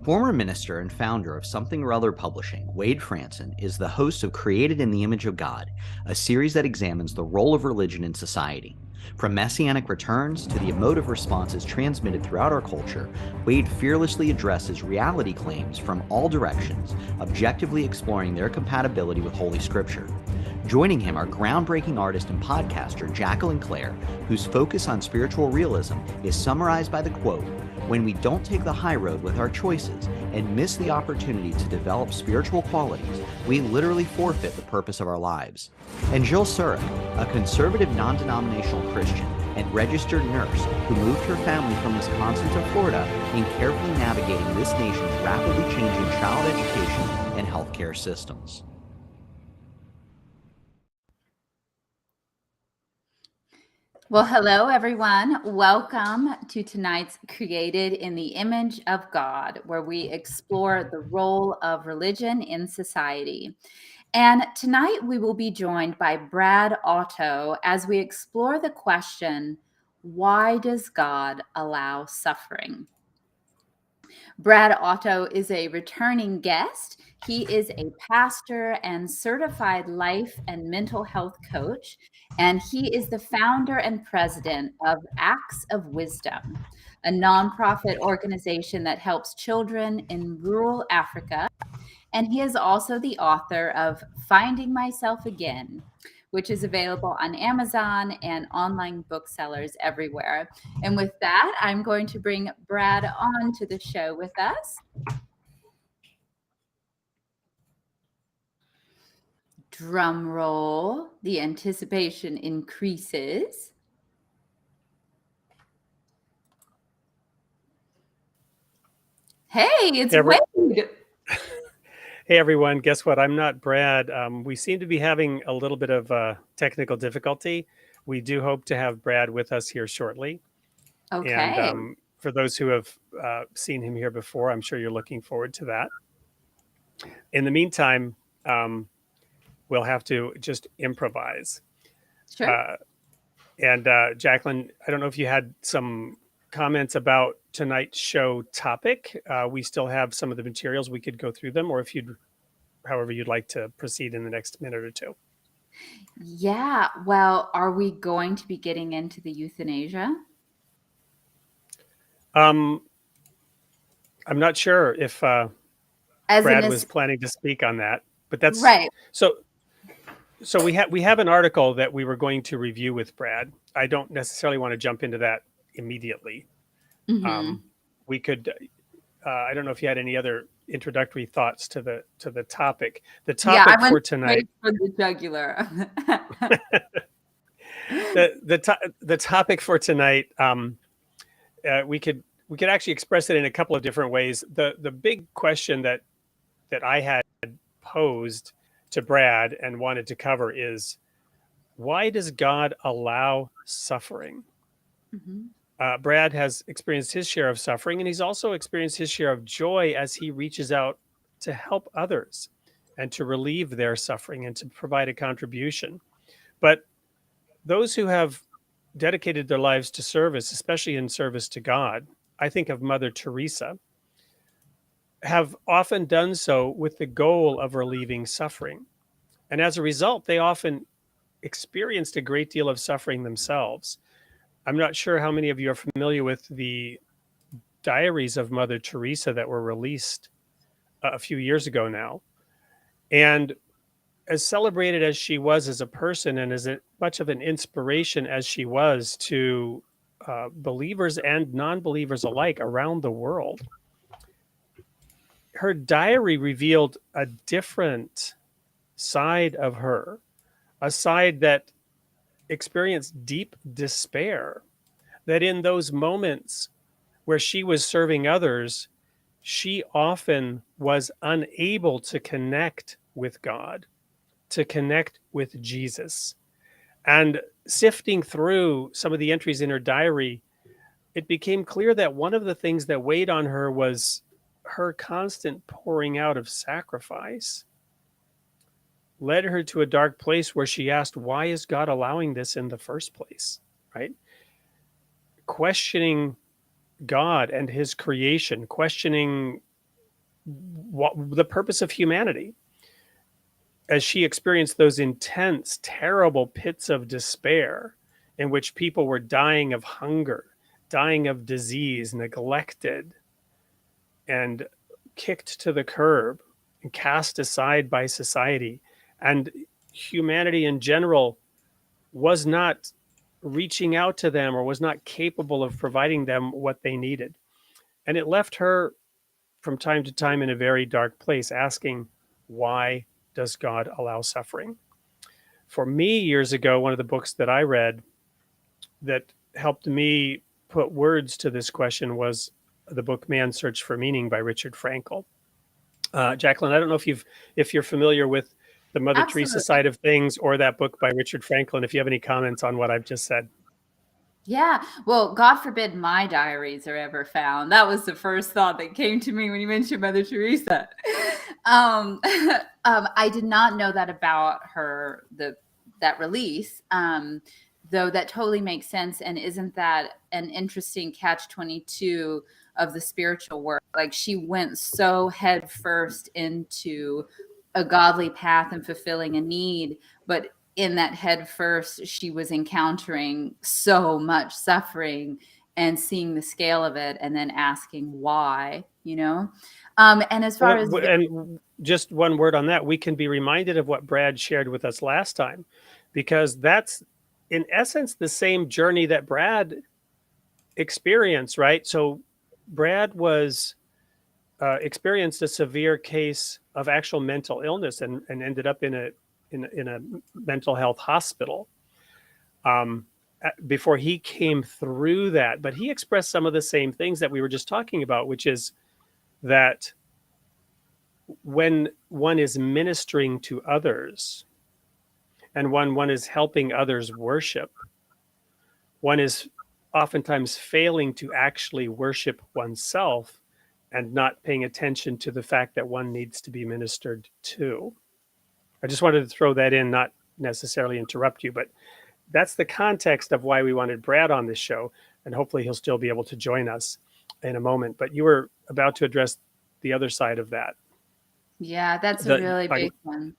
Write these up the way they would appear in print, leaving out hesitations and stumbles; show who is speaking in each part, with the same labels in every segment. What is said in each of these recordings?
Speaker 1: Former minister and founder of Something or Other Publishing, Wade Fransson, is the host of Created in the Image of God, a series that examines the role of religion in society. From messianic returns to the emotive responses transmitted throughout our culture, Wade fearlessly addresses reality claims from all directions, objectively exploring their compatibility with Holy Scripture. Joining him are groundbreaking artist and podcaster Jacqueline Clare, whose focus on spiritual realism is summarized by the quote, "When we don't take the high road with our choices and miss the opportunity to develop spiritual qualities, we literally forfeit the purpose of our lives." And Jill Surik, a conservative non-denominational Christian and registered nurse who moved her family from Wisconsin to Florida in carefully navigating this nation's rapidly changing child education and healthcare systems.
Speaker 2: Well, hello, everyone. Welcome to tonight's Created in the Image of God, where we explore the role of religion in society. And tonight we will be joined by Brad Otto as we explore the question, why does God allow suffering? Brad Otto is a returning guest. He is a pastor and certified life and mental health coach, and he is the founder and president of Acts of Wisdom, a nonprofit organization that helps children in rural Africa. And he is also the author of Finding Myself Again, which is available on Amazon and online booksellers everywhere. And with that, I'm going to bring Brad on to the show with us. Drum roll, the anticipation increases. Hey, it's Wade.
Speaker 3: Hey, everyone. Guess what? I'm not Brad. We seem to be having a little bit of technical difficulty. We do hope to have Brad with us here shortly.
Speaker 2: Okay.
Speaker 3: And for those who have seen him here before, I'm sure you're looking forward to that. In the meantime, we'll have to just improvise.
Speaker 2: Sure.
Speaker 3: And Jacqueline, I don't know if you had some comments about tonight's show topic. We still have some of the materials. We could go through them, or if however you'd like to proceed in the next minute or two.
Speaker 2: Yeah. Well, are we going to be getting into the euthanasia?
Speaker 3: I'm not sure if Brad was planning to speak on that, but that's
Speaker 2: right.
Speaker 3: So we have an article that we were going to review with Brad. I don't necessarily want to jump into that immediately.
Speaker 2: Mm-hmm.
Speaker 3: We could. I don't know if you had any other introductory thoughts to the topic. The topic for tonight.
Speaker 2: For the jugular.
Speaker 3: the topic for tonight. We could actually express it in a couple of different ways. The big question that I had posed to Brad and wanted to cover is, why does God allow suffering?
Speaker 2: Mm-hmm.
Speaker 3: Brad has experienced his share of suffering, and he's also experienced his share of joy as he reaches out to help others and to relieve their suffering and to provide a contribution. But those who have dedicated their lives to service, especially in service to God, I think of Mother Teresa, have often done so with the goal of relieving suffering. And as a result, they often experienced a great deal of suffering themselves. I'm not sure how many of you are familiar with the diaries of Mother Teresa that were released a few years ago now. And as celebrated as she was as a person, and as much of an inspiration as she was to believers and non-believers alike around the world, her diary revealed a different side of her, a side that experienced deep despair, that in those moments where she was serving others, she often was unable to connect with God, to connect with Jesus. And sifting through some of the entries in her diary, it became clear that one of the things that weighed on her was her constant pouring out of sacrifice led her to a dark place where she asked, why is God allowing this in the first place? Right? Questioning God and his creation, questioning the purpose of humanity. As she experienced those intense, terrible pits of despair in which people were dying of hunger, dying of disease, neglected, and kicked to the curb and cast aside by society, and humanity in general was not reaching out to them or was not capable of providing them what they needed. And it left her from time to time in a very dark place, asking, why does God allow suffering? For me, years ago, one of the books that I read that helped me put words to this question was the book Man's Search for Meaning by Richard Frankl. Jacqueline, I don't know if you're familiar with the Mother Teresa
Speaker 2: Absolutely.
Speaker 3: side of things or that book by Richard Frankl, and if you have any comments on what I've just said.
Speaker 2: Yeah. Well, God forbid my diaries are ever found. That was the first thought that came to me when you mentioned Mother Teresa. I did not know that about her, that release. Though that totally makes sense. And isn't that an interesting catch-22 of the spiritual work? Like, she went so head first into a godly path and fulfilling a need, but in that head first, she was encountering so much suffering and seeing the scale of it and then asking why, and as far as
Speaker 3: And just one word on that, we can be reminded of what Brad shared with us last time, because that's in essence the same journey that Brad experienced, right? So Brad was experienced a severe case of actual mental illness and ended up in a mental health hospital before he came through that. But he expressed some of the same things that we were just talking about, which is that when one is ministering to others and when one is helping others worship, one is oftentimes failing to actually worship oneself and not paying attention to the fact that one needs to be ministered to. I just wanted to throw that in, not necessarily interrupt you, but that's the context of why we wanted Brad on this show, and hopefully he'll still be able to join us in a moment. But you were about to address the other side of that.
Speaker 2: Yeah, that's a really big one.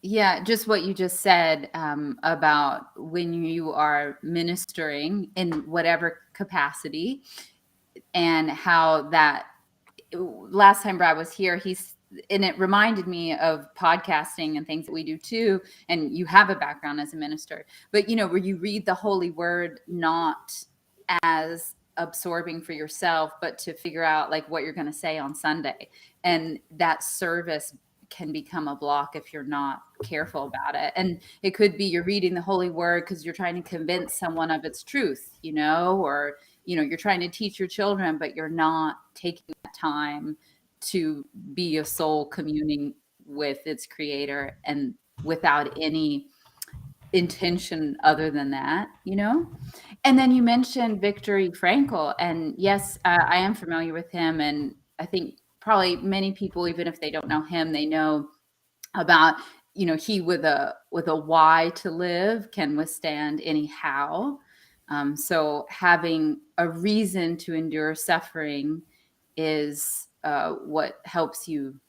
Speaker 2: Yeah, just what you just said about when you are ministering in whatever capacity, and how that last time Brad was here, and it reminded me of podcasting and things that we do too. And you have a background as a minister, but where you read the Holy Word not as absorbing for yourself, but to figure out like what you're going to say on Sunday. And that service can become a block if you're not careful about it. And it could be you're reading the Holy Word because you're trying to convince someone of its truth, or you're trying to teach your children, but you're not taking that time to be a soul communing with its creator and without any intention other than that. And then you mentioned Viktor Frankl, and yes, I am familiar with him. And I think probably many people, even if they don't know him, they know about, he with a why to live can withstand any how. So having a reason to endure suffering is what helps you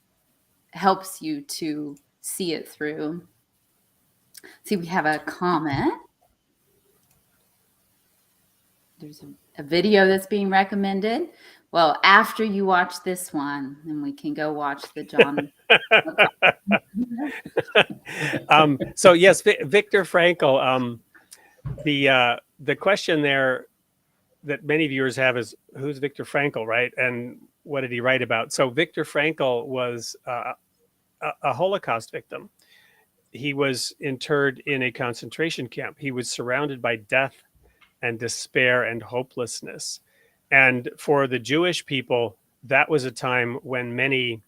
Speaker 2: to see it through. See, we have a comment. There's a video that's being recommended. Well, after you watch this one, then we can go watch the John.
Speaker 3: So yes, Viktor Frankl. The question there that many viewers have is, who's Viktor Frankl, right? And what did he write about? So Viktor Frankl was a Holocaust victim. He was interred in a concentration camp. He was surrounded by death and despair and hopelessness. And for the Jewish people, that was a time when many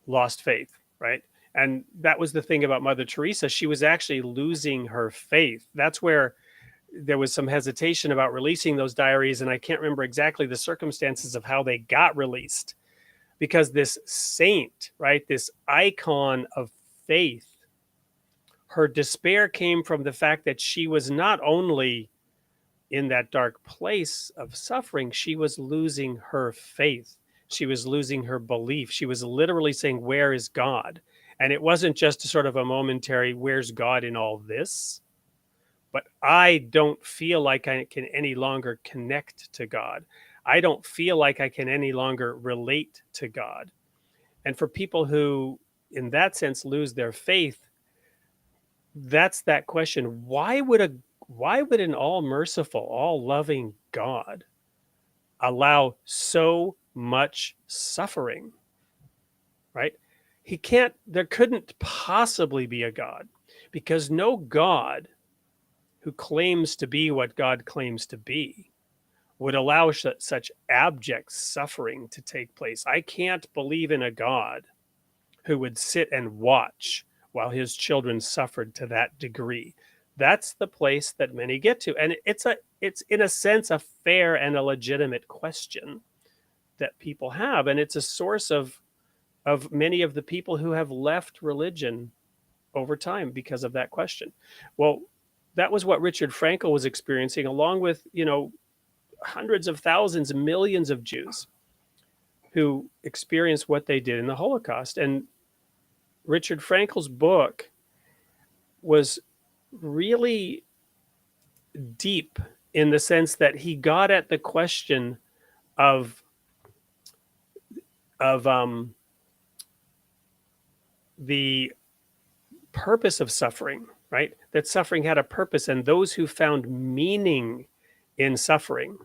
Speaker 3: lost faith, right? And that was the thing about Mother Teresa. She was actually losing her faith. That's where there was some hesitation about releasing those diaries. And I can't remember exactly the circumstances of how they got released, because this saint, right, this icon of faith, her despair came from the fact that she was not only in that dark place of suffering, she was losing her faith. She was losing her belief. She was literally saying, where is God? And it wasn't just a sort of a momentary, where's God in all this? But I don't feel like I can any longer connect to God. I don't feel like I can any longer relate to God. And for people who, in that sense, lose their faith, that's that question. Why would an all merciful, all loving God allow so much suffering? Right? There couldn't possibly be a God, because no God who claims to be what God claims to be would allow such abject suffering to take place. I can't believe in a God who would sit and watch while his children suffered to that degree. That's the place that many get to. And it's in a sense a fair and a legitimate question that people have. And it's a source of many of the people who have left religion over time because of that question. Well, that was what Richard Frankl was experiencing, along with, hundreds of thousands, millions of Jews who experienced what they did in the Holocaust. And Richard Frankl's book was really deep in the sense that he got at the question of the purpose of suffering, right? That suffering had a purpose, and those who found meaning in suffering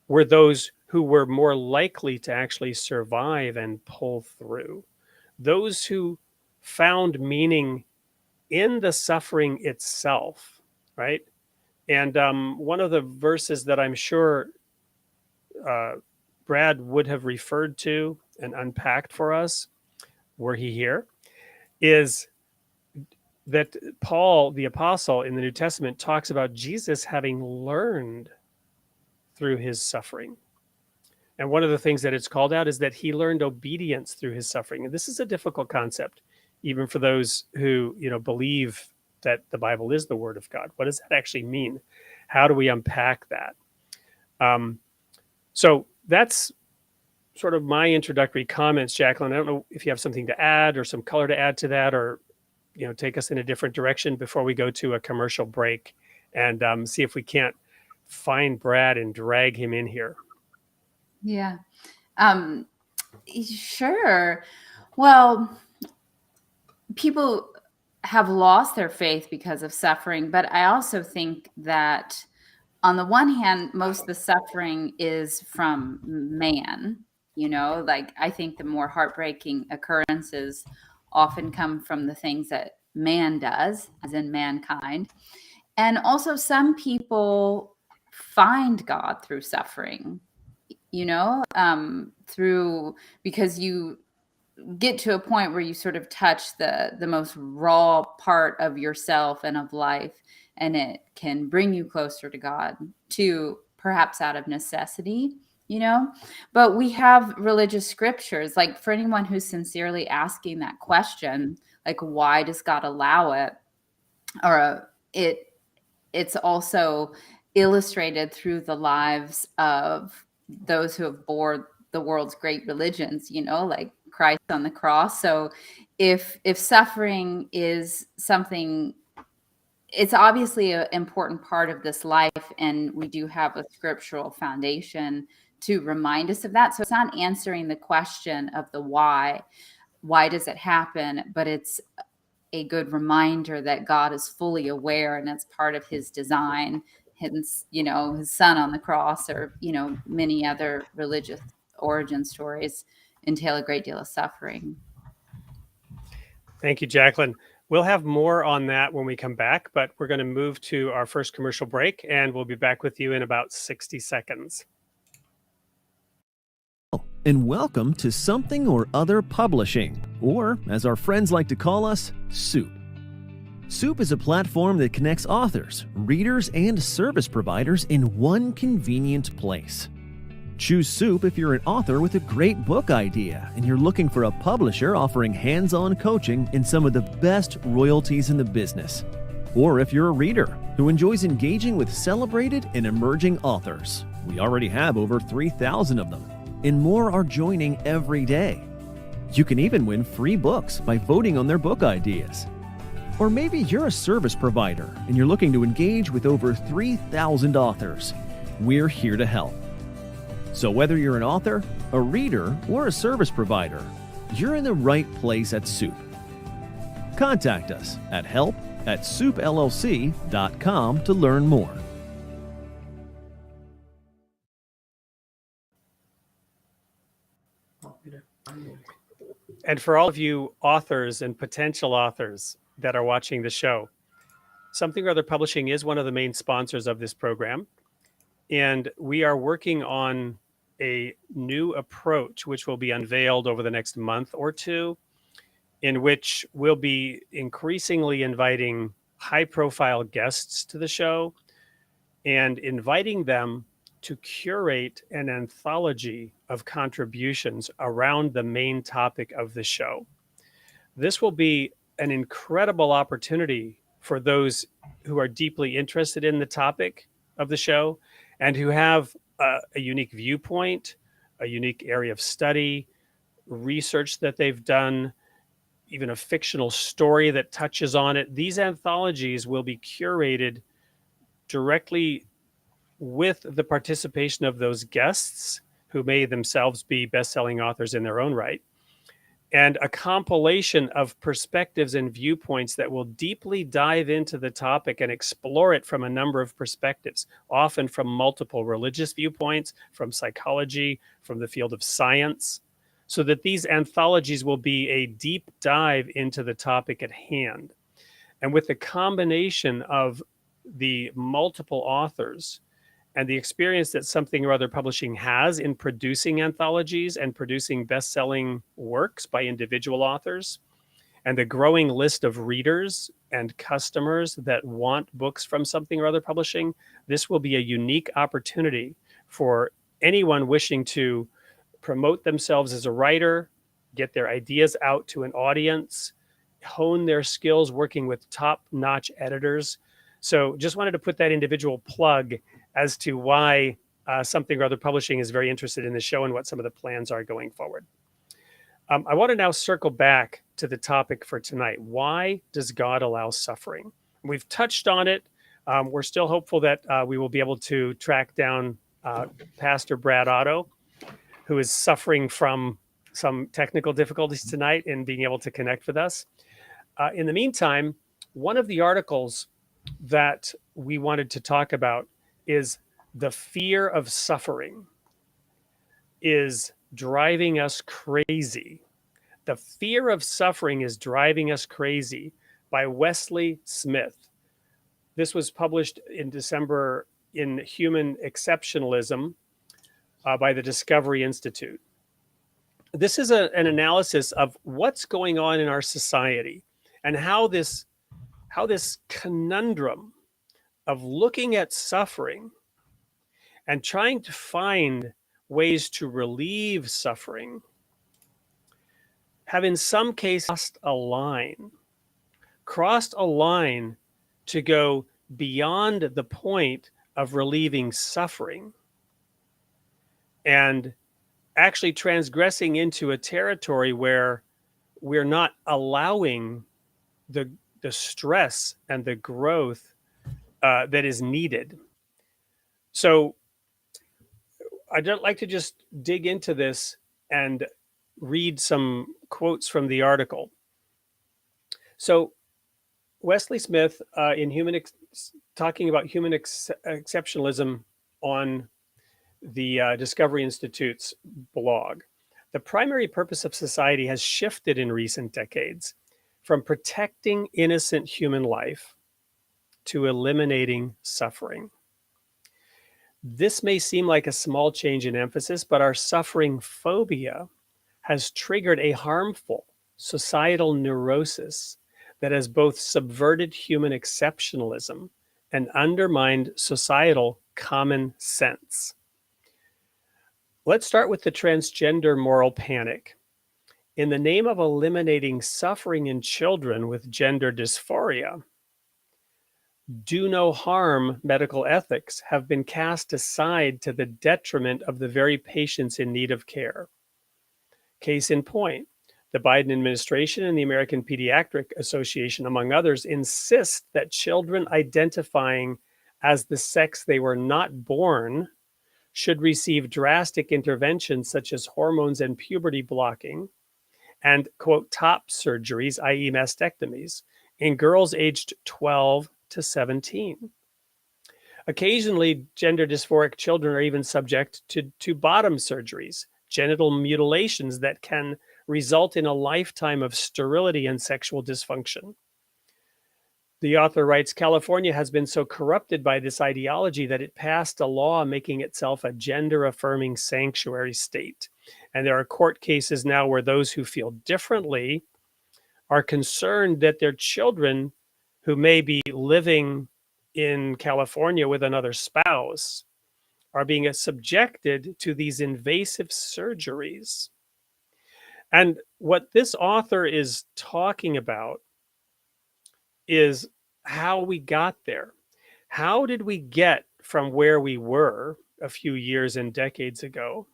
Speaker 3: were those who were more likely to actually survive and pull through. Those who found meaning in the suffering itself, right? And one of the verses that I'm sure Brad would have referred to and unpacked for us, were he here, is that Paul, the apostle in the New Testament, talks about Jesus having learned through his suffering. And one of the things that it's called out is that he learned obedience through his suffering. And this is a difficult concept, even for those who, believe that the Bible is the word of God. What does that actually mean? How do we unpack that? So that's sort of my introductory comments, Jacqueline. I don't know if you have something to add or some color to add to that, or take us in a different direction before we go to a commercial break and see if we can't find Brad and drag him in here.
Speaker 2: Yeah. Sure. Well, people have lost their faith because of suffering, but I also think that on the one hand, most of the suffering is from man. Like, I think the more heartbreaking occurrences often come from the things that man does, as in mankind. And also some people find God through suffering, because you get to a point where you sort of touch the most raw part of yourself and of life, and it can bring you closer to God, to perhaps out of necessity, but we have religious scriptures, like, for anyone who's sincerely asking that question, like, why does God allow it? Or it's also illustrated through the lives of those who have bore the world's great religions, like Christ on the cross. So if suffering is something, it's obviously an important part of this life, and we do have a scriptural foundation to remind us of that. So it's not answering the question of the why does it happen, but it's a good reminder that God is fully aware, and it's part of his design. Hence, his son on the cross, or, many other religious origin stories entail a great deal of suffering.
Speaker 3: Thank you, Jacqueline. We'll have more on that when we come back, but we're going to move to our first commercial break, and we'll be back with you in about 60 seconds.
Speaker 4: And welcome to Something or Other Publishing, or as our friends like to call us, Soup. Soup is a platform that connects authors, readers, and service providers in one convenient place. Choose Soup if you're an author with a great book idea and you're looking for a publisher offering hands-on coaching and some of the best royalties in the business. Or if you're a reader who enjoys engaging with celebrated and emerging authors. We already have over 3,000 of them. and more are joining every day. You can even win free books by voting on their book ideas. Or maybe you're a service provider and you're looking to engage with over 3,000 authors. We're here to help. So whether you're an author, a reader, or a service provider, you're in the right place at Soup. Contact us at help@soupllc.com to learn more.
Speaker 3: And for all of you authors and potential authors that are watching the show, Something or Other Publishing is one of the main sponsors of this program. And we are working on a new approach, which will be unveiled over the next month or two, in which we'll be increasingly inviting high-profile guests to the show and inviting them to curate an anthology of contributions around the main topic of the show. This will be an incredible opportunity for those who are deeply interested in the topic of the show and who have a unique viewpoint, a unique area of study, research that they've done, even a fictional story that touches on it. These anthologies will be curated directly with the participation of those guests who may themselves be best-selling authors in their own right, and a compilation of perspectives and viewpoints that will deeply dive into the topic and explore it from a number of perspectives, often from multiple religious viewpoints, from psychology, from the field of science, so that these anthologies will be a deep dive into the topic at hand. And with the combination of the multiple authors and the experience that Something or Other Publishing has in producing anthologies and producing best-selling works by individual authors, and the growing list of readers and customers that want books from Something or Other Publishing, this will be a unique opportunity for anyone wishing to promote themselves as a writer, get their ideas out to an audience, hone their skills working with top-notch editors. So just wanted to put that individual plug as to why Something or Other Publishing is very interested in the show and what some of the plans are going forward. I want to now circle back to the topic for tonight. Why does God allow suffering? We've touched on it. We're still hopeful that we will be able to track down Pastor Brad Otto, who is suffering from some technical difficulties tonight in being able to connect with us. In the meantime, one of the articles that we wanted to talk about is the fear of suffering is driving us crazy. The fear of suffering is driving us crazy by Wesley Smith. This was published in December in Human Exceptionalism by the Discovery Institute. This is an analysis of what's going on in our society and how this conundrum of looking at suffering and trying to find ways to relieve suffering have in some cases crossed a line to go beyond the point of relieving suffering and actually transgressing into a territory where we're not allowing the stress and the growth that is needed. So I'd like to just dig into this and read some quotes from the article. So Wesley Smith talking about human exceptionalism on the Discovery Institute's blog. The primary purpose of society has shifted in recent decades from protecting innocent human life to eliminating suffering. This may seem like a small change in emphasis, but our suffering phobia has triggered a harmful societal neurosis that has both subverted human exceptionalism and undermined societal common sense. Let's start with the transgender moral panic. In the name of eliminating suffering in children with gender dysphoria, do no harm medical ethics have been cast aside to the detriment of the very patients in need of care. Case in point, the Biden administration and the American Pediatric Association, among others, insist that children identifying as the sex they were not born should receive drastic interventions such as hormones and puberty blocking and, quote, top surgeries, i.e., mastectomies, in girls aged 12 to 17. Occasionally, gender dysphoric children are even subject to bottom surgeries, genital mutilations that can result in a lifetime of sterility and sexual dysfunction. The author writes, California has been so corrupted by this ideology that it passed a law making itself a gender-affirming sanctuary state. And there are court cases now where those who feel differently are concerned that their children who may be living in California with another spouse are being subjected to these invasive surgeries. And what this author is talking about is how we got there. How did we get from where we were a few years and decades ago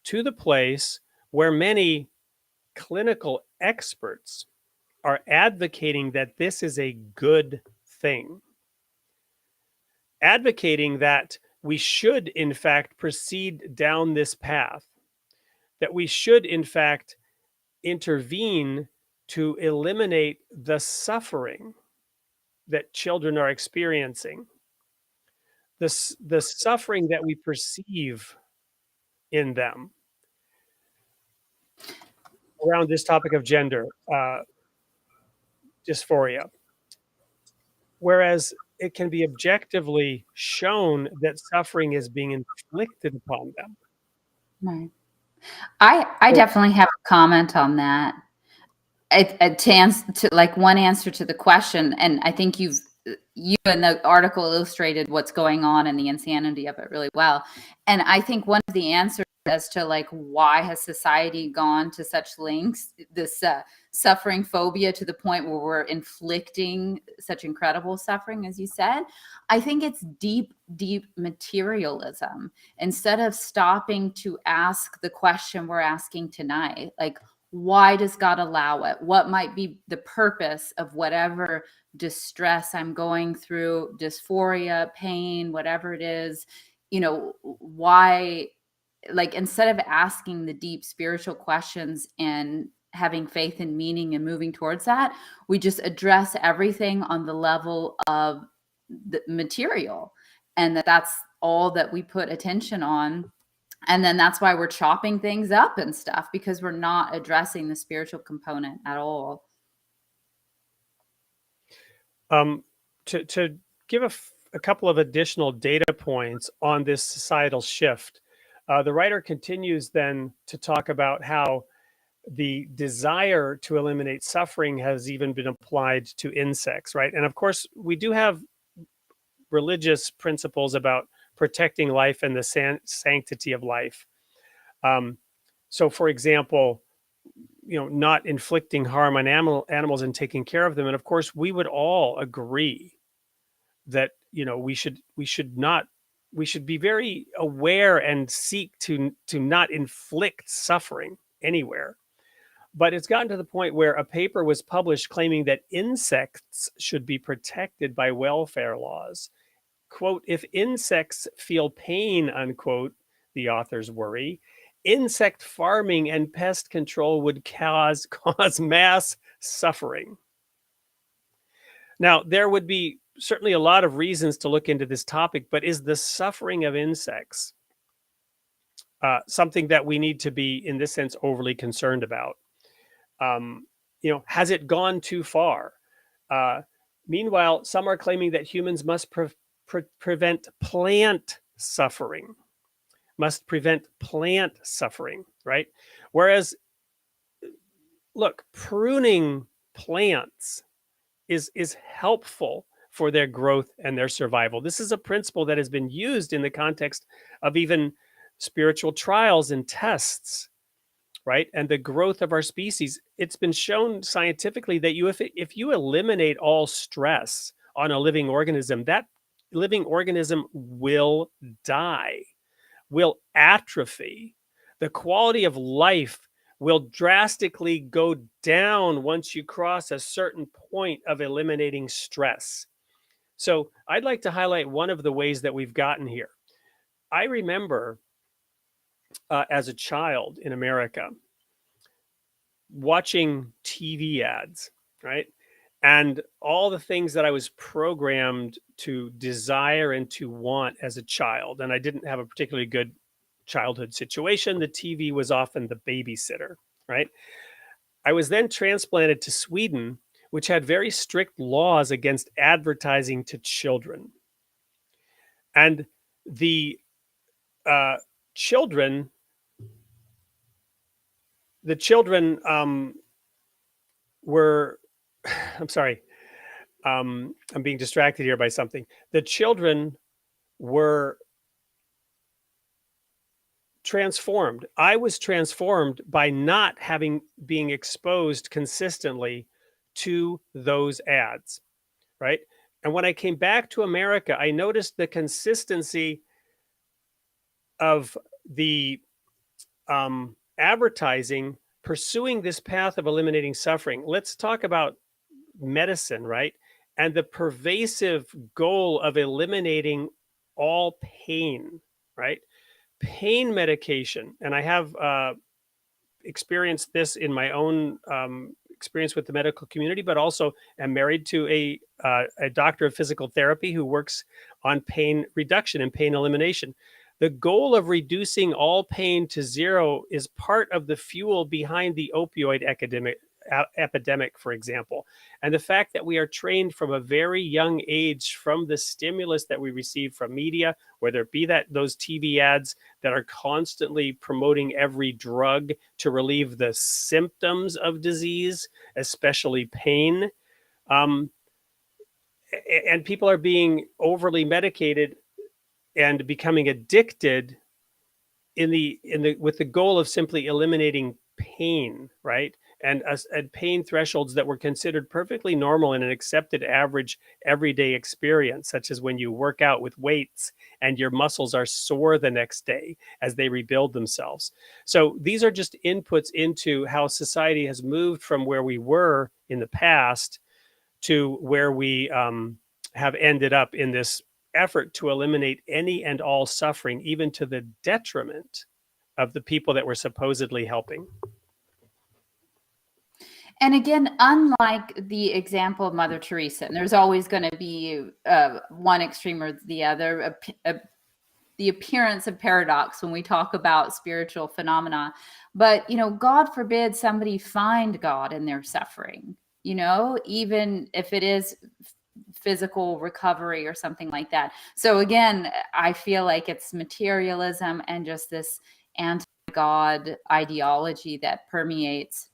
Speaker 3: to the place where many clinical experts are advocating that this is a good thing, advocating that we should, in fact, proceed down this path, that we should, in fact, intervene to eliminate the suffering that children are experiencing, the suffering that we perceive in them around this topic of gender dysphoria. Whereas it can be objectively shown that suffering is being inflicted upon them.
Speaker 2: Right. I definitely have a comment on that. To like one answer to the question, and I think you in the article illustrated what's going on and the insanity of it really well. And I think one of the answers as to like why has society gone to such lengths, this suffering phobia to the point where we're inflicting such incredible suffering, as you said, I think it's deep materialism. Instead of stopping to ask the question we're asking tonight, like, why does God allow it? What might be the purpose of whatever distress I'm going through, dysphoria, pain, whatever it is, why, like, instead of asking the deep spiritual questions and having faith and meaning and moving towards that, we just address everything on the level of the material, and that's all that we put attention on. And then that's why we're chopping things up and stuff, because we're not addressing the spiritual component at all.
Speaker 3: To give a couple of additional data points on this societal shift, the writer continues then to talk about how the desire to eliminate suffering has even been applied to insects, right? And of course, we do have religious principles about protecting life and the sanctity of life. So, for example, not inflicting harm on animals and taking care of them. And of course, we would all agree that we should be very aware and seek to not inflict suffering anywhere. But it's gotten to the point where a paper was published claiming that insects should be protected by welfare laws. Quote, if insects feel pain, unquote, the authors worry, insect farming and pest control would cause mass suffering. Now, there would be certainly a lot of reasons to look into this topic, but is the suffering of insects something that we need to be, in this sense, overly concerned about? Has it gone too far? Meanwhile, some are claiming that humans must prevent plant suffering, right? Whereas, look, pruning plants is helpful for their growth and their survival. This is a principle that has been used in the context of even spiritual trials and tests, right? And the growth of our species. It's been shown scientifically that if you eliminate all stress on a living organism, that living organism will die, will atrophy. The quality of life will drastically go down once you cross a certain point of eliminating stress. So I'd like to highlight one of the ways that we've gotten here. I remember as a child in America watching TV ads, right? And all the things that I was programmed to desire and to want as a child. And I didn't have a particularly good childhood situation. The TV was often the babysitter, right? I was then transplanted to Sweden, which had very strict laws against advertising to children. And the children, were, I'm sorry, I'm being distracted here by something. The children were transformed. I was transformed by not being exposed consistently to those ads, right? And when I came back to America, I noticed the consistency of the advertising pursuing this path of eliminating suffering. Let's talk about medicine, right? And the pervasive goal of eliminating all pain, right? Pain medication. And I have experienced this in my own experience with the medical community, but also am married to a doctor of physical therapy who works on pain reduction and pain elimination. The goal of reducing all pain to zero is part of the fuel behind the opioid epidemic, for example. And the fact that we are trained from a very young age from the stimulus that we receive from media, whether it be those TV ads that are constantly promoting every drug to relieve the symptoms of disease, especially pain. And people are being overly medicated and becoming addicted with the goal of simply eliminating pain, right? And pain thresholds that were considered perfectly normal in an accepted average everyday experience, such as when you work out with weights and your muscles are sore the next day as they rebuild themselves. So these are just inputs into how society has moved from where we were in the past to where we have ended up in this effort to eliminate any and all suffering, even to the detriment of the people that we're supposedly helping.
Speaker 2: And again, unlike the example of Mother Teresa, and there's always going to be one extreme or the other, the appearance of paradox when we talk about spiritual phenomena. But, God forbid somebody find God in their suffering, even if it is physical recovery or something like that. So again, I feel like it's materialism and just this anti-God ideology that permeates.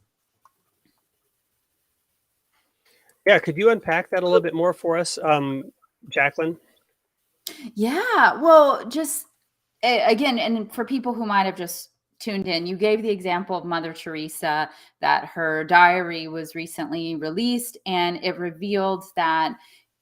Speaker 3: Yeah, could you unpack that a little bit more for us, Jacqueline?
Speaker 2: Yeah, well, just again, and for people who might have just tuned in, you gave the example of Mother Teresa, that her diary was recently released, and it revealed that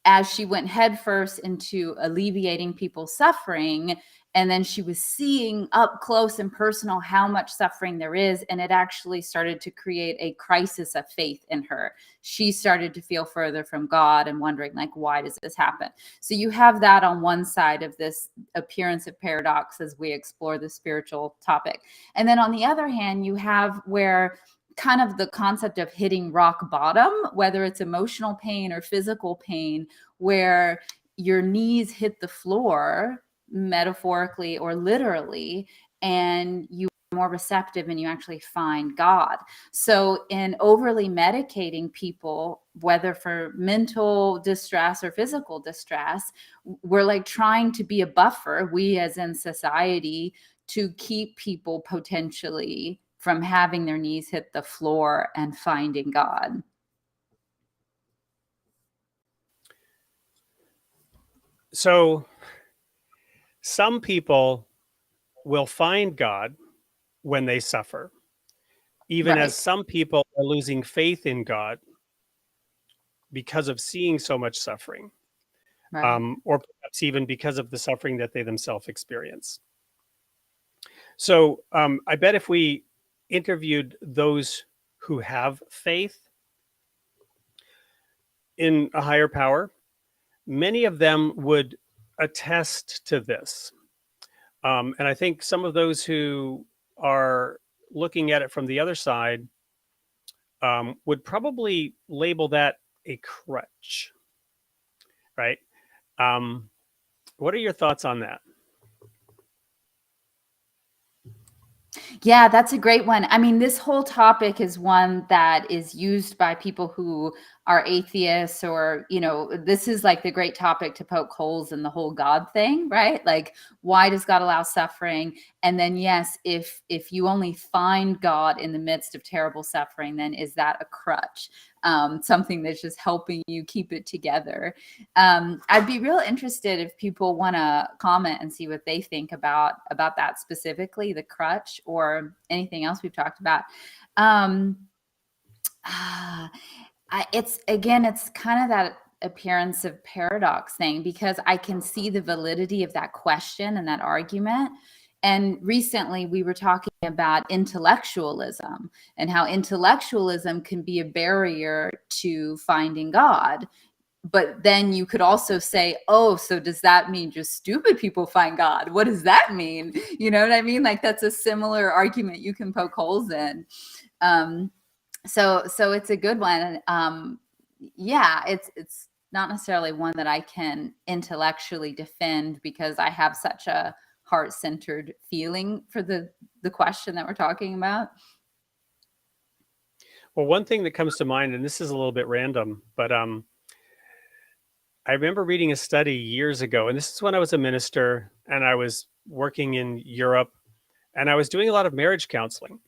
Speaker 2: as she went headfirst into alleviating people's suffering, and then she was seeing up close and personal how much suffering there is, and it actually started to create a crisis of faith in her. She started to feel further from God and wondering, like, why does this happen? So you have that on one side of this appearance of paradox as we explore the spiritual topic. And then on the other hand, you have where kind of the concept of hitting rock bottom, whether it's emotional pain or physical pain, where your knees hit the floor, metaphorically or literally, and you are more receptive and you actually find God. So in overly medicating people, whether for mental distress or physical distress, we're like trying to be a buffer, we as in society, to keep people potentially from having their knees hit the floor and finding God.
Speaker 3: So some people will find God when they suffer, even
Speaker 2: Right.
Speaker 3: as some people are losing faith in God because of seeing so much suffering.
Speaker 2: Right.
Speaker 3: or perhaps even because of the suffering that they themselves experience. So I bet if we interviewed those who have faith in a higher power, many of them would attest to this. And I think some of those who are looking at it from the other side would probably label that a crutch, right? What are your thoughts on that?
Speaker 2: Yeah, that's a great one. I mean, this whole topic is one that is used by people who are atheists, or, this is like the great topic to poke holes in the whole God thing, right? Like, why does God allow suffering? And then, yes, if you only find God in the midst of terrible suffering, then is that a crutch? Something that's just helping you keep it together. I'd be real interested if people want to comment and see what they think about that specifically, the crutch or anything else we've talked about. It's kind of that appearance of paradox thing, because I can see the validity of that question and that argument. And recently we were talking about intellectualism and how intellectualism can be a barrier to finding God. But then you could also say, oh, so does that mean just stupid people find God? What does that mean? You know what I mean? Like, that's a similar argument you can poke holes in. So it's a good one. Yeah, it's not necessarily one that I can intellectually defend, because I have such a heart-centered feeling for the question that we're talking about.
Speaker 3: Well, one thing that comes to mind, and this is a little bit random, but I remember reading a study years ago, and this is when I was a minister and I was working in Europe, and I was doing a lot of marriage counseling,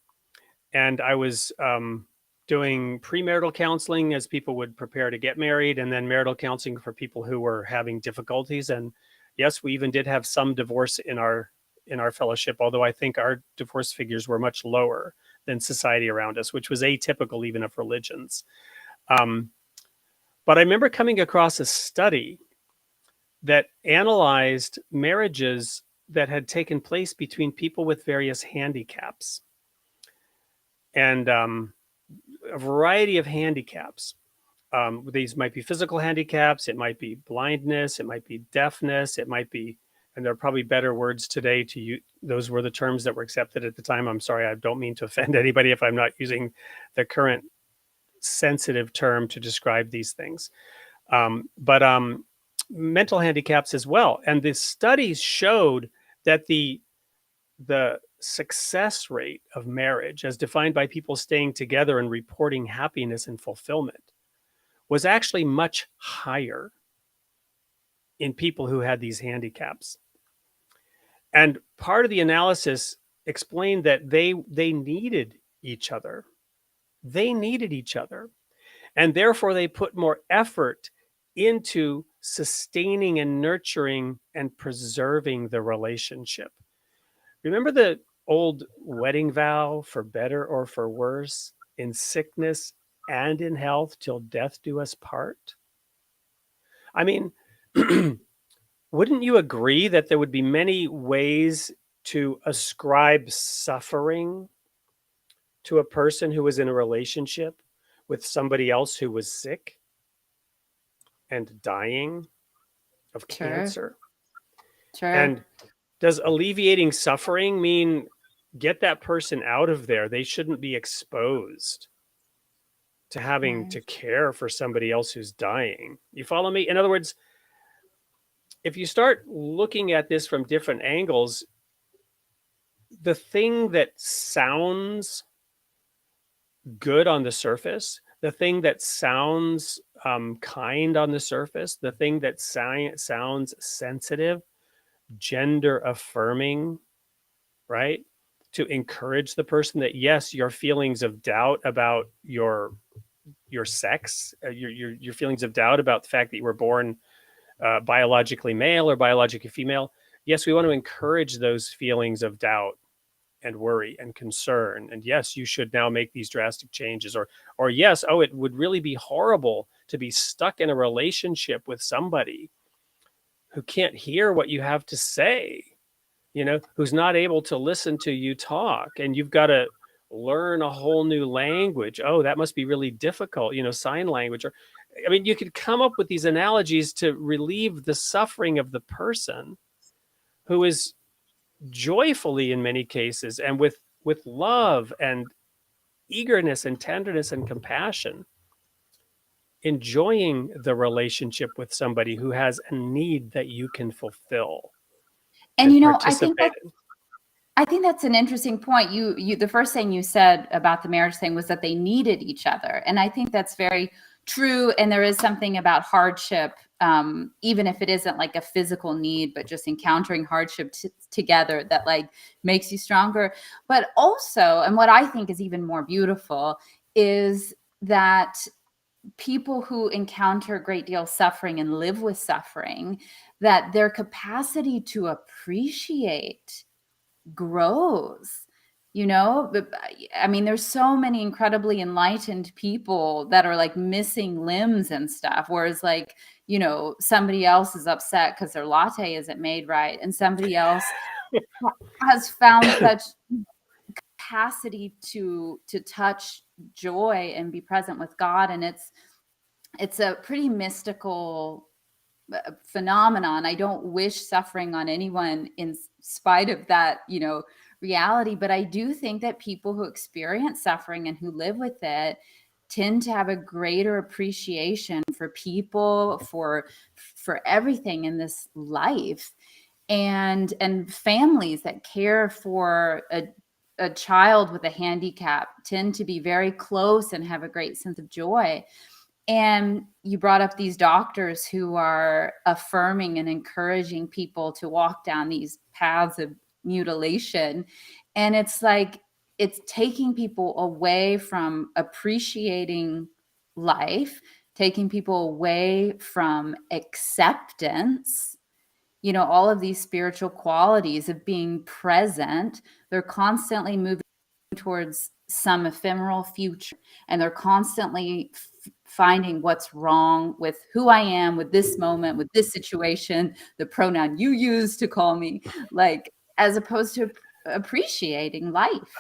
Speaker 3: and I was doing premarital counseling as people would prepare to get married, and then marital counseling for people who were having difficulties. And yes, we even did have some divorce in our fellowship, although I think our divorce figures were much lower than society around us, which was atypical even of religions. But I remember coming across a study that analyzed marriages that had taken place between people with various handicaps, and a variety of handicaps. These might be physical handicaps, it might be blindness, it might be deafness, it might be, and there are probably better words today to use. Those were the terms that were accepted at the time. I'm sorry, I don't mean to offend anybody if I'm not using the current sensitive term to describe these things. But mental handicaps as well. And the studies showed that the success rate of marriage, as defined by people staying together and reporting happiness and fulfillment, was actually much higher in people who had these handicaps. And part of the analysis explained that they needed each other. They needed each other. And therefore, they put more effort into sustaining and nurturing and preserving the relationship. Remember the old wedding vow, for better or for worse, in sickness and in health, till death do us part? I mean, wouldn't you agree that there would be many ways to ascribe suffering to a person who was in a relationship with somebody else who was sick and dying of cancer?
Speaker 2: Sure.
Speaker 3: And does alleviating suffering mean get that person out of there? They shouldn't be exposed to having to care for somebody else who's dying. You follow me? In other words, if you start looking at this from different angles, the thing that sounds good on the surface, the thing that sounds kind on the surface, the thing that sounds sensitive, gender affirming, right? To encourage the person that, yes, your feelings of doubt about your sex, your feelings of doubt about the fact that you were born biologically male or biologically female. Yes, we want to encourage those feelings of doubt and worry and concern. And yes, you should now make these drastic changes. Or yes, oh, it would really be horrible to be stuck in a relationship with somebody who can't hear what you have to say, who's not able to listen to you talk, and you've got to learn a whole new language. Oh, that must be really difficult, sign language. Or, I mean, you could come up with these analogies to relieve the suffering of the person who is joyfully, in many cases, and with love and eagerness and tenderness and compassion, enjoying the relationship with somebody who has a need that you can fulfill
Speaker 2: And
Speaker 3: and
Speaker 2: I
Speaker 3: participate in.
Speaker 2: I think that's an interesting point. You the first thing you said about the marriage thing was that they needed each other, and I think that's very true. And there is something about hardship, even if it isn't like a physical need, but just encountering hardship together that like makes you stronger. But also, and what I think is even more beautiful is that people who encounter a great deal of suffering and live with suffering, that their capacity to appreciate grows. I mean, there's so many incredibly enlightened people that are like missing limbs and stuff, whereas like somebody else is upset because their latte isn't made right, and somebody else has found such capacity to touch joy and be present with God. And it's a pretty mystical phenomenon. I don't wish suffering on anyone in spite of that, reality. But I do think that people who experience suffering and who live with it tend to have a greater appreciation for people, for everything in this life, and families that care for a child with a handicap tend to be very close and have a great sense of joy. And you brought up these doctors who are affirming and encouraging people to walk down these paths of mutilation. And it's like, it's taking people away from appreciating life, taking people away from acceptance, all of these spiritual qualities of being present. They're constantly moving towards some ephemeral future, and they're constantly finding what's wrong with who I am, with this moment, with this situation, the pronoun you use to call me, like, as opposed to appreciating life.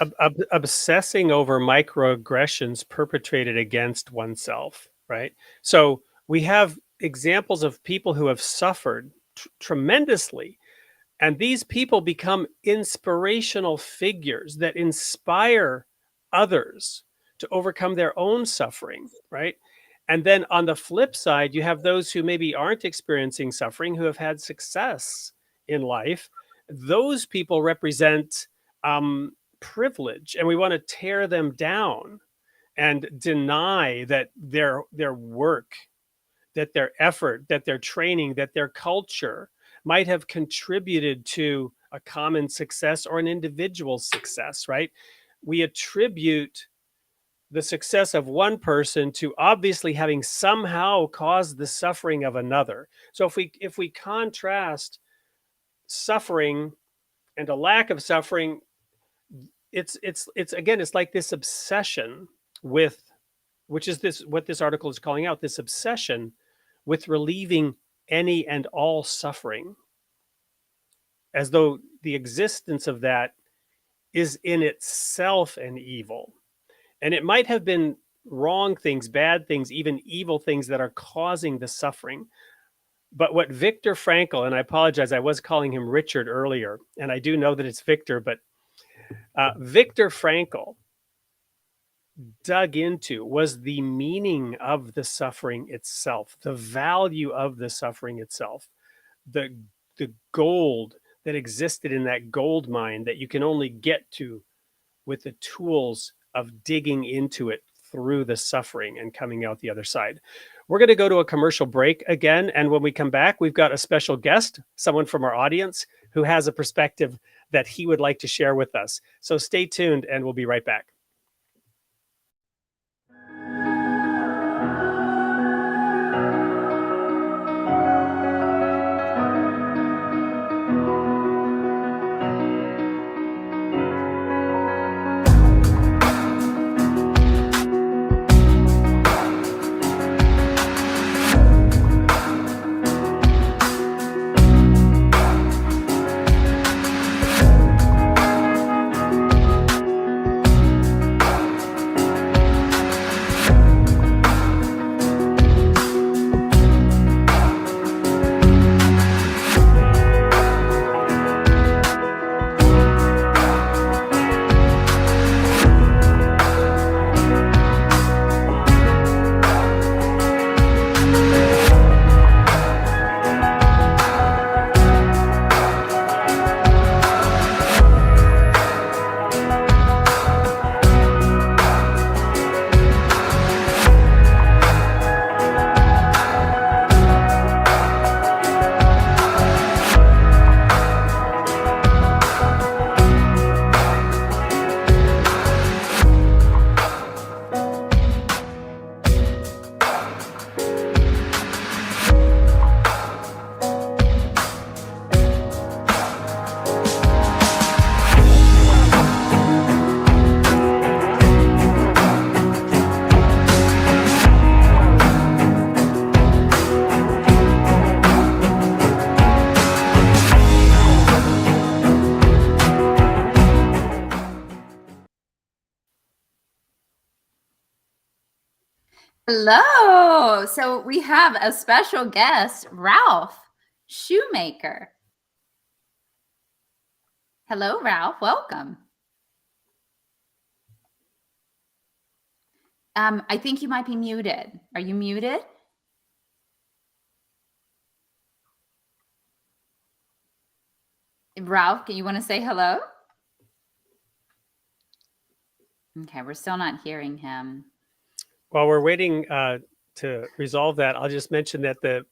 Speaker 3: Obsessing over microaggressions perpetrated against oneself, right? So we have examples of people who have suffered tremendously, and these people become inspirational figures that inspire others to overcome their own suffering, right? And then on the flip side, you have those who maybe aren't experiencing suffering, who have had success in life. Those people represent privilege, and we want to tear them down and deny that their work, that their effort, that their training, that their culture might have contributed to a common success or an individual success, right? We attribute the success of one person to obviously having somehow caused the suffering of another. So if we contrast suffering and a lack of suffering, it's again, it's like this obsession with, which is what this article is calling out, this obsession with relieving any and all suffering, as though the existence of that is in itself an evil. And it might have been wrong things, bad things, even evil things that are causing the suffering. But what Viktor Frankl, and I apologize, I was calling him Richard earlier, and I do know that it's Victor, but Viktor Frankl dug into was the meaning of the suffering itself, the value of the suffering itself, the gold that existed in that gold mine that you can only get to with the tools of digging into it through the suffering and coming out the other side. We're going to go to a commercial break again, and when we come back, we've got a special guest, someone from our audience who has a perspective that he would like to share with us. So stay tuned, and we'll be right back.
Speaker 2: Hello. So we have a special guest, Ralph Shoemaker. Hello, Ralph. Welcome. I think you might be muted. Are you muted? Ralph, you want to say hello? Okay, we're still not hearing him.
Speaker 3: While we're waiting to resolve that, I'll just mention that the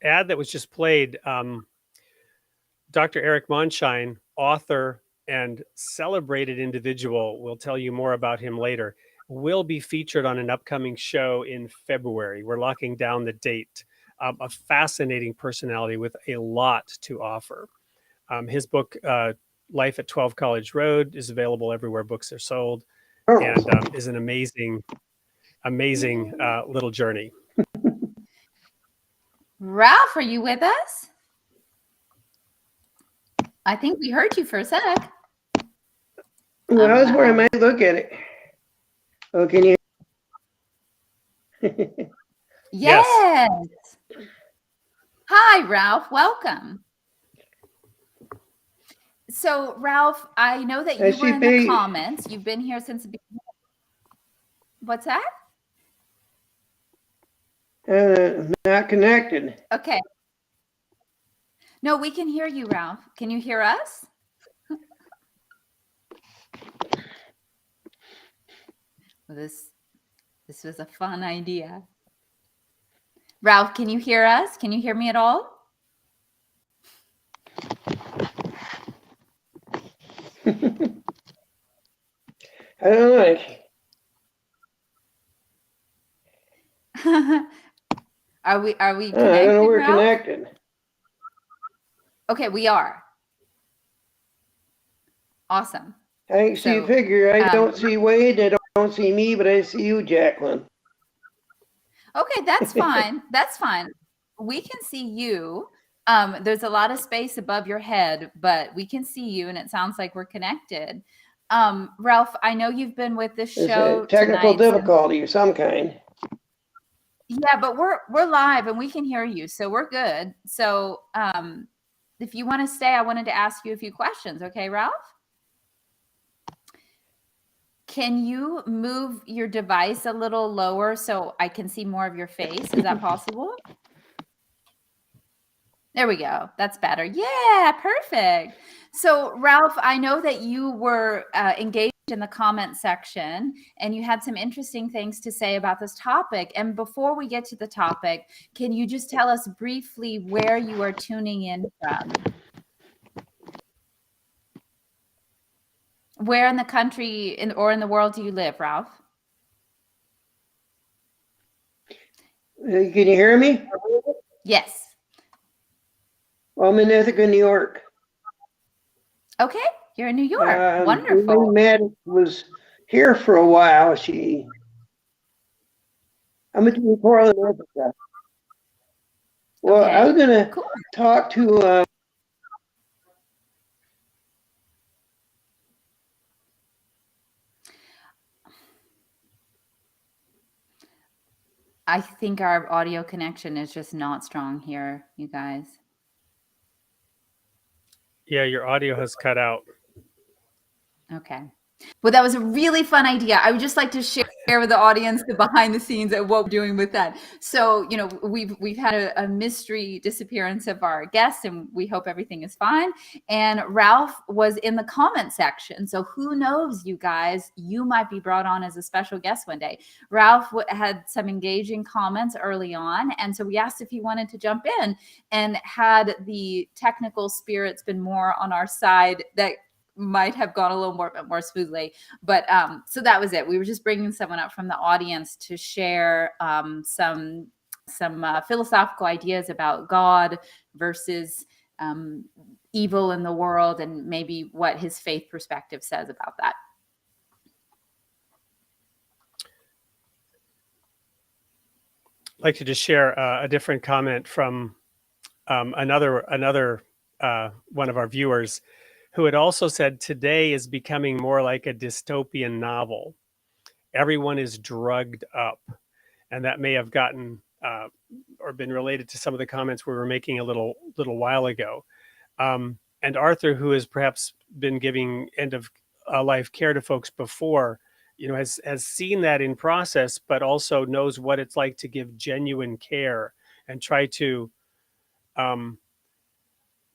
Speaker 3: ad that was just played, Dr. Eric Monshine, author and celebrated individual, we'll tell you more about him later, will be featured on an upcoming show in February. We're locking down the date. A fascinating personality with a lot to offer. His book, Life at 12 College Road, is available everywhere books are sold, and is an amazing little journey.
Speaker 2: Ralph, are you with us? I think we heard you for a sec.
Speaker 5: Well, that's where I might look at it. Oh, can you?
Speaker 2: Yes. Hi, Ralph. Welcome. So, Ralph, I know that you were in the comments. You've been here since the beginning. What's that?
Speaker 5: Not connected.
Speaker 2: Okay. No, we can hear you, Ralph. Can you hear us? Well, this was a fun idea. Ralph, can you hear us? Can you hear me at all?
Speaker 5: I don't know.
Speaker 2: Are we connected?
Speaker 5: I don't know we're
Speaker 2: Ralph?
Speaker 5: connected.
Speaker 2: Okay, we are. Awesome.
Speaker 5: I can see a figure. I don't see Wade. I don't see me, but I see you, Jacqueline.
Speaker 2: Okay, that's fine. That's fine. We can see you. There's a lot of space above your head, but we can see you, and it sounds like we're connected. Ralph, I know you've been with this show.
Speaker 5: There's a technical difficulty of some kind.
Speaker 2: Yeah, but we're live and we can hear you, so we're good. So if you want to stay, I wanted to ask you a few questions. Okay, Ralph? Can you move your device a little lower so I can see more of your face? Is that possible? There we go. That's better. Yeah, perfect. So, Ralph, I know that you were engaged in the comment section and you had some interesting things to say about this topic. And before we get to the topic, can you just tell us briefly where you are tuning in from? Where in the country or in the world do you live, Ralph?
Speaker 5: Can you hear me?
Speaker 2: Yes.
Speaker 5: Well, I'm in Ithaca, New York.
Speaker 2: Okay, you're in New York. Wonderful.
Speaker 5: Matt was here for a while. I'm between Portland and Ithaca. Well, okay. I was going to talk to
Speaker 2: I think our audio connection is just not strong here, you guys.
Speaker 3: Yeah, your audio has cut out.
Speaker 2: Okay. Well, that was a really fun idea. I would just like to share with the audience the behind the scenes of what we're doing with that. So, you know, we've had a mystery disappearance of our guest, and we hope everything is fine. And Ralph was in the comment section. So who knows, you guys, you might be brought on as a special guest one day. Ralph had some engaging comments early on. And so we asked if he wanted to jump in, and had the technical spirits been more on our side, that might have gone a little more smoothly. But so that was it. We were just bringing someone up from the audience to share some philosophical ideas about God versus evil in the world, and maybe what his faith perspective says about that.
Speaker 3: I'd like to just share a different comment from another one of our viewers, who had also said today is becoming more like a dystopian novel. Everyone is drugged up. And that may have gotten or been related to some of the comments we were making a little while ago. And Arthur, who has perhaps been giving end of life care to folks before, has seen that in process, but also knows what it's like to give genuine care and try to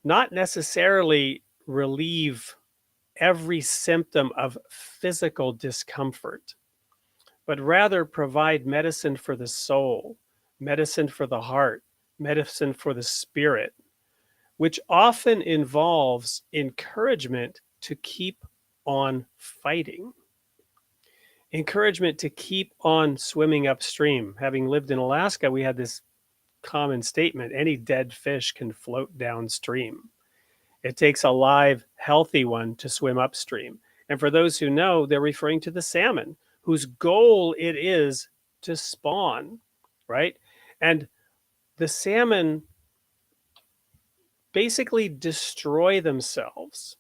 Speaker 3: not necessarily relieve every symptom of physical discomfort, but rather provide medicine for the soul, medicine for the heart, medicine for the spirit, which often involves encouragement to keep on fighting, encouragement to keep on swimming upstream. Having lived in Alaska, we had this common statement: any dead fish can float downstream. It takes a live, healthy one to swim upstream. And for those who know, they're referring to the salmon, whose goal it is to spawn, right? And the salmon basically destroy themselves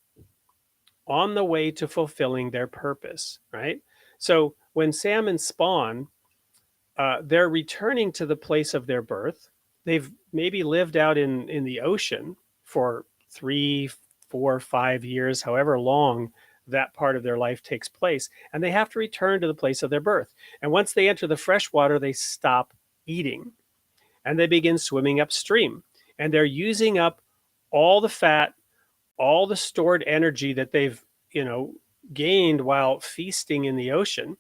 Speaker 3: on the way to fulfilling their purpose, right? So when salmon spawn, they're returning to the place of their birth. They've maybe lived out in the ocean for 3, 4, 5 years, however long that part of their life takes place, and they have to return to the place of their birth. And once they enter the freshwater, they stop eating and they begin swimming upstream, and they're using up all the fat, all the stored energy that they've gained while feasting in the ocean,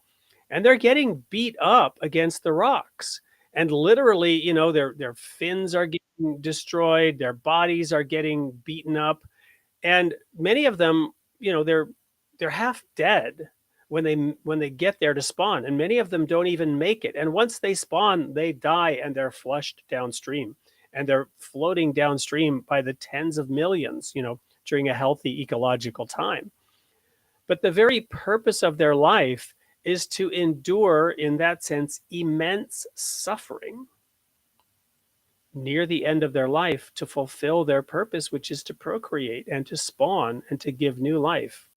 Speaker 3: and they're getting beat up against the rocks. And literally, their fins are getting destroyed, their bodies are getting beaten up, and many of them, they're half dead when they get there to spawn, and many of them don't even make it. And once they spawn, they die and they're flushed downstream, and they're floating downstream by the tens of millions, during a healthy ecological time. But the very purpose of their life is to endure, in that sense, immense suffering near the end of their life to fulfill their purpose, which is to procreate and to spawn and to give new life.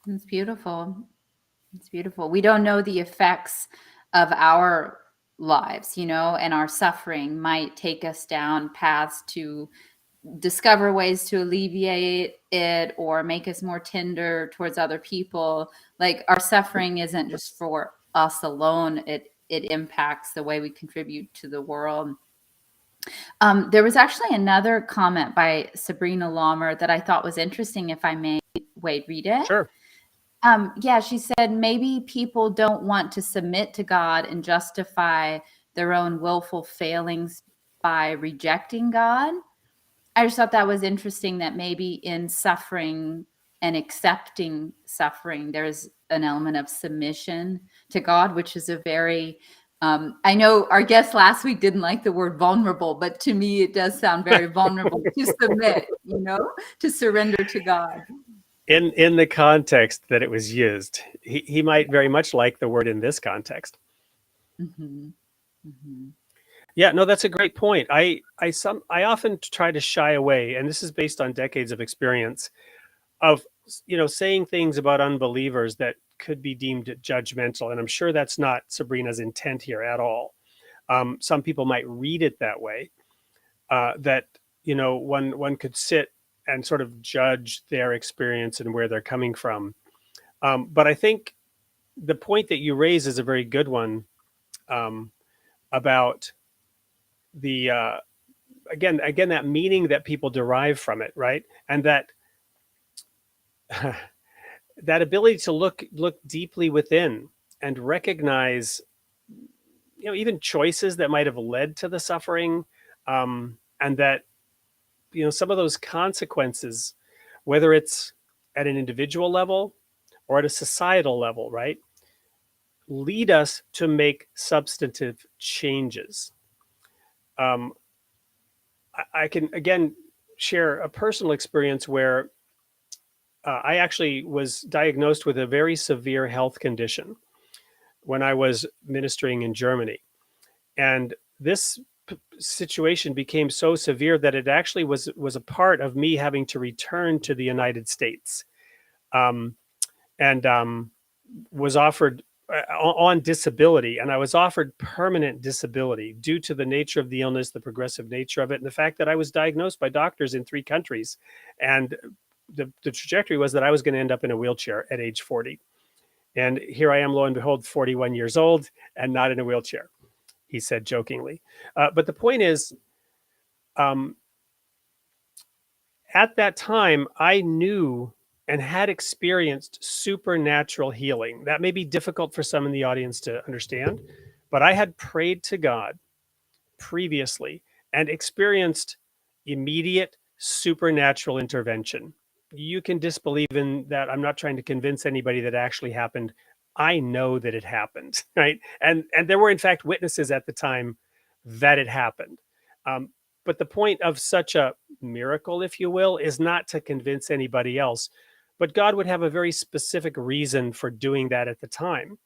Speaker 2: It's beautiful. It's beautiful. We don't know the effects of our lives, and our suffering might take us down paths to discover ways to alleviate it or make us more tender towards other people. Like, our suffering isn't just for us alone. It impacts the way we contribute to the world. There was actually another comment by Sabrina Laumer that I thought was interesting, if I may. Wade, read it.
Speaker 3: Sure.
Speaker 2: Yeah, she said, maybe people don't want to submit to God and justify their own willful failings by rejecting God. I just thought that was interesting, that maybe in suffering and accepting suffering, there's an element of submission to God, which is a very, I know our guest last week didn't like the word vulnerable, but to me, it does sound very vulnerable to submit, to surrender to God.
Speaker 3: In the context that it was used, he might very much like the word in this context.
Speaker 2: Mm-hmm. Mm-hmm.
Speaker 3: Yeah, no, that's a great point. I often try to shy away, and this is based on decades of experience, of saying things about unbelievers that could be deemed judgmental, and I'm sure that's not Sabrina's intent here at all. Some people might read it that way, that one could sit and sort of judge their experience and where they're coming from. But I think the point that you raise is a very good one, about the again that meaning that people derive from it, right? And that that ability to look deeply within and recognize even choices that might have led to the suffering, and that some of those consequences, whether it's at an individual level or at a societal level, right, lead us to make substantive changes. I can again share a personal experience where I actually was diagnosed with a very severe health condition when I was ministering in Germany. And this situation became so severe that it actually was a part of me having to return to the United States, and was offered on disability, and I was offered permanent disability due to the nature of the illness, the progressive nature of it, and the fact that I was diagnosed by doctors in 3 countries. And the trajectory was that I was going to end up in a wheelchair at age 40. And here I am, lo and behold, 41 years old and not in a wheelchair, he said jokingly. But the point is, at that time, I knew and had experienced supernatural healing. That may be difficult for some in the audience to understand, but I had prayed to God previously and experienced immediate supernatural intervention. You can disbelieve in that. I'm not trying to convince anybody that actually happened. I know that it happened, right? And there were in fact witnesses at the time that it happened. But the point of such a miracle, if you will, is not to convince anybody else, but God would have a very specific reason for doing that at the time.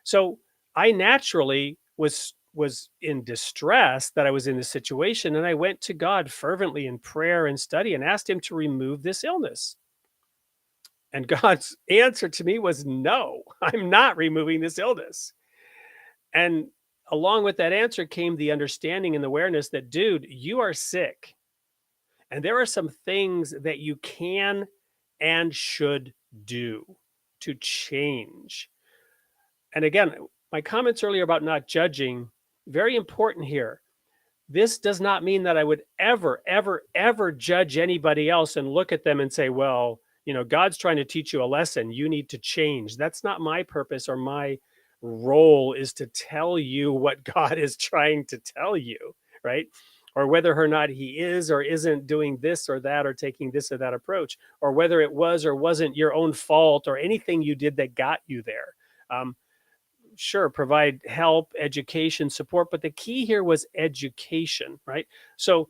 Speaker 3: So I naturally was in distress that I was in this situation, and I went to God fervently in prayer and study and asked him to remove this illness. And God's answer to me was, no, I'm not removing this illness. And along with that answer came the understanding and the awareness that, dude, you are sick. And there are some things that you can and should do to change. And again, my comments earlier about not judging, very important here. This does not mean that I would ever, ever, ever judge anybody else and look at them and say, well, God's trying to teach you a lesson. You need to change. That's not my purpose, or my role is to tell you what God is trying to tell you, right? Or whether or not he is or isn't doing this or that, or taking this or that approach, or whether it was or wasn't your own fault or anything you did that got you there. Sure, provide help, education, support, but the key here was education, right? So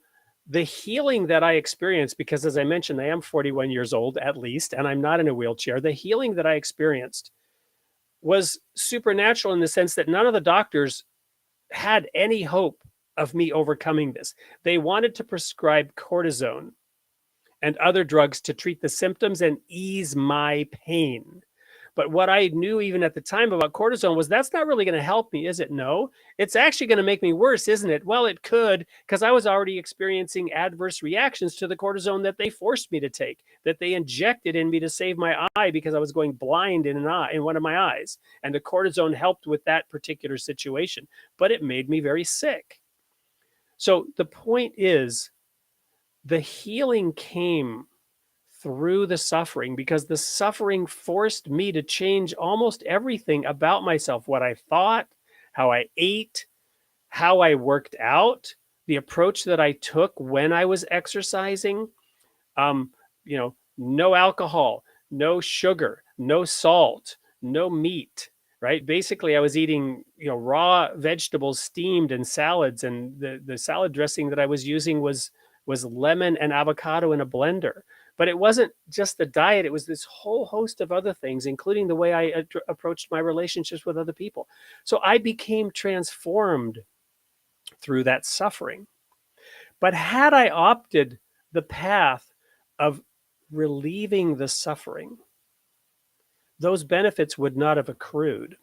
Speaker 3: the healing that I experienced, because as I mentioned, I am 41 years old at least, and I'm not in a wheelchair. The healing that I experienced was supernatural in the sense that none of the doctors had any hope of me overcoming this. They wanted to prescribe cortisone and other drugs to treat the symptoms and ease my pain. But what I knew even at the time about cortisone was that's not really going to help me, is it? No, it's actually going to make me worse, isn't it? Well, it could, because I was already experiencing adverse reactions to the cortisone that they forced me to take, that they injected in me to save my eye because I was going blind in one of my eyes. And the cortisone helped with that particular situation, but it made me very sick. So the point is, the healing came through the suffering, because the suffering forced me to change almost everything about myself, what I thought, how I ate, how I worked out, the approach that I took when I was exercising. No alcohol, no sugar, no salt, no meat, right? Basically, I was eating, raw vegetables steamed and salads, and the salad dressing that I was using was lemon and avocado in a blender. But it wasn't just the diet. It was this whole host of other things, including the way I approached my relationships with other people. So I became transformed through that suffering. But had I opted the path of relieving the suffering, those benefits would not have accrued.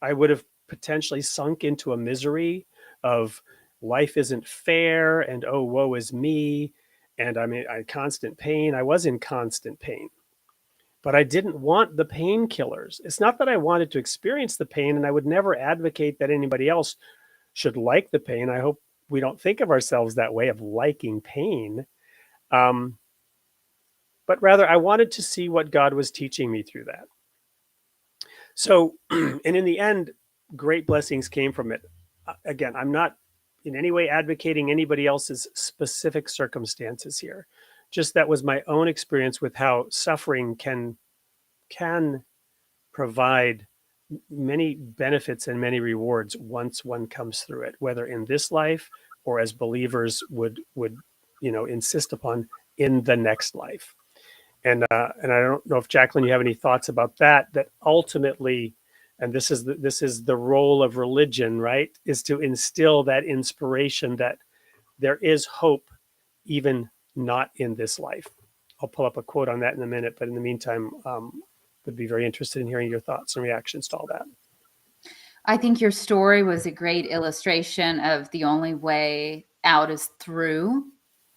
Speaker 3: I would have potentially sunk into a misery of life isn't fair and, oh, woe is me. And I'm in constant pain. I was in constant pain, but I didn't want the painkillers. It's not that I wanted to experience the pain, and I would never advocate that anybody else should like the pain. I hope we don't think of ourselves that way, of liking pain. But rather, I wanted to see what God was teaching me through that. So, and in the end, great blessings came from it. Again, I'm not in any way advocating anybody else's specific circumstances here. Just that was my own experience with how suffering can provide many benefits and many rewards once one comes through it, whether in this life or, as believers would insist upon, in the next life. And I don't know if, Jacqueline, you have any thoughts about that ultimately. And this is the role of religion, right? Is to instill that inspiration that there is hope, even not in this life. I'll pull up a quote on that in a minute, but in the meantime, would be very interested in hearing your thoughts and reactions to all that.
Speaker 2: I think your story was a great illustration of the only way out is through,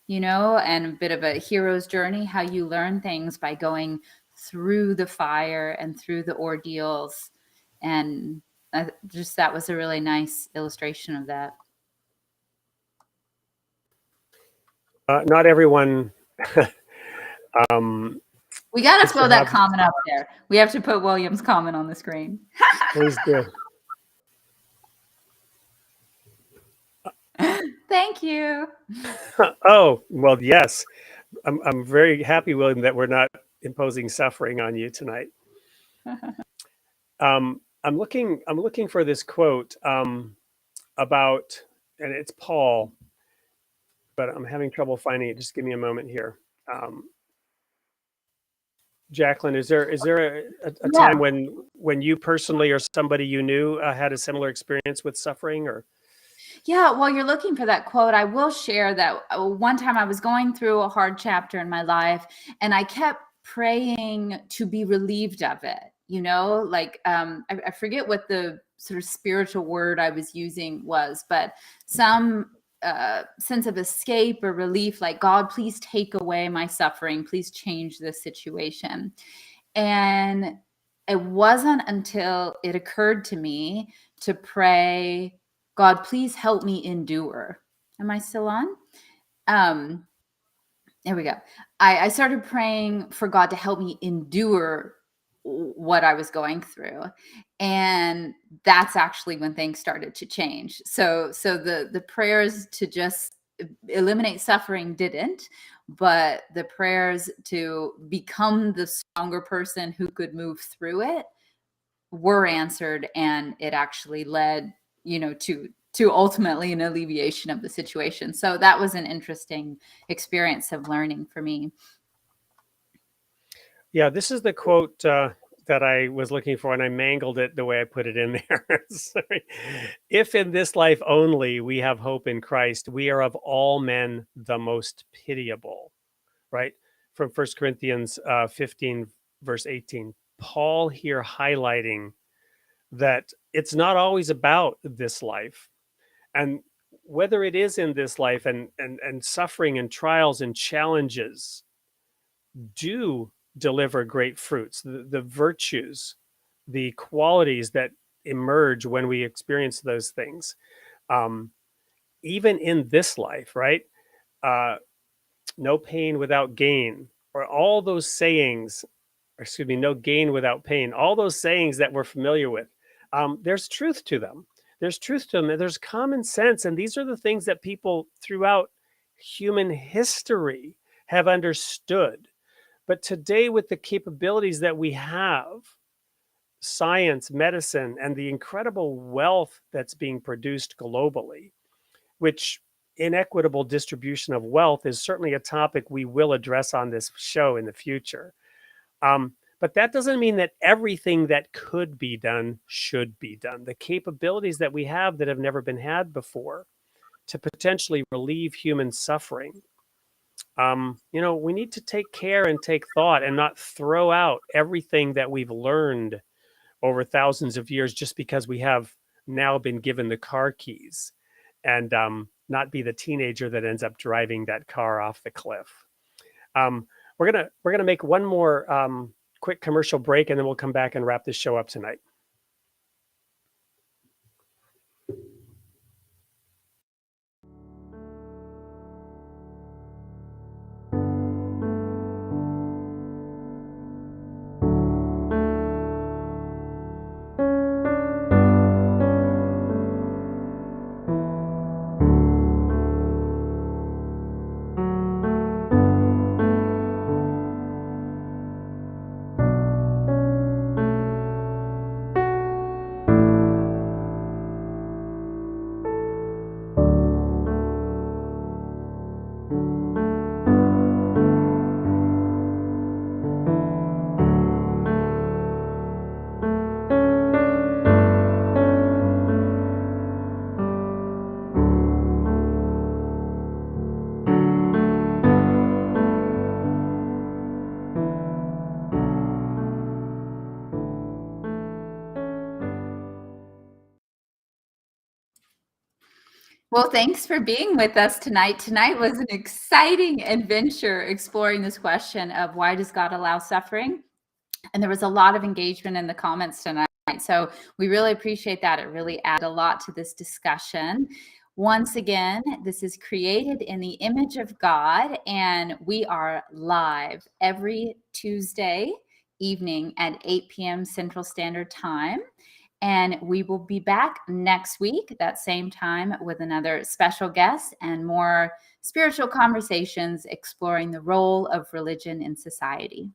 Speaker 2: and a bit of a hero's journey, how you learn things by going through the fire and through the ordeals. And that was a really nice illustration of that.
Speaker 3: Not everyone.
Speaker 2: We got to throw that comment up there. We have to put William's comment on the screen.
Speaker 3: Please do.
Speaker 2: Thank you.
Speaker 3: Oh, well, yes. I'm very happy, William, that we're not imposing suffering on you tonight. I'm looking for this quote about, and it's Paul, but I'm having trouble finding it. Just give me a moment here. Jacqueline, is there a time when you personally or somebody you knew had a similar experience with suffering? Or
Speaker 2: yeah, while you're looking for that quote, I will share that one time I was going through a hard chapter in my life, and I kept praying to be relieved of it. I forget what the sort of spiritual word I was using was, but some sense of escape or relief, like, God, please take away my suffering, please change this situation. And it wasn't until it occurred to me to pray, God, please help me endure. Am I still on? There we go. I started praying for God to help me endure what I was going through. And that's actually when things started to change. So the prayers to just eliminate suffering didn't, but the prayers to become the stronger person who could move through it were answered, and it actually led, to ultimately an alleviation of the situation. So that was an interesting experience of learning for me.
Speaker 3: Yeah, this is the quote that I was looking for, and I mangled it the way I put it in there. Sorry. If in this life only we have hope in Christ, we are of all men the most pitiable. Right? From 1 Corinthians 15, verse 18. Paul here highlighting that it's not always about this life. And whether it is in this life and suffering and trials and challenges do deliver great fruits, the virtues, the qualities that emerge when we experience those things. Even in this life, right? No pain without gain, or all those sayings, no gain without pain, all those sayings that we're familiar with. There's truth to them. There's common sense. And these are the things that people throughout human history have understood. But today, with the capabilities that we have, science, medicine, and the incredible wealth that's being produced globally, which inequitable distribution of wealth is certainly a topic we will address on this show in the future. But that doesn't mean that everything that could be done should be done. The capabilities that we have that have never been had before to potentially relieve human suffering, we need to take care and take thought and not throw out everything that we've learned over thousands of years just because we have now been given the car keys, and not be the teenager that ends up driving that car off the cliff. We're gonna make one more quick commercial break, and then we'll come back and wrap this show up tonight.
Speaker 2: Well, thanks for being with us tonight. Tonight was an exciting adventure exploring this question of why does God allow suffering? And there was a lot of engagement in the comments tonight. So we really appreciate that. It really added a lot to this discussion. Once again, this is Created in the Image of God, and we are live every Tuesday evening at 8 p.m. Central Standard Time. And we will be back next week, that same time, with another special guest and more spiritual conversations exploring the role of religion in society.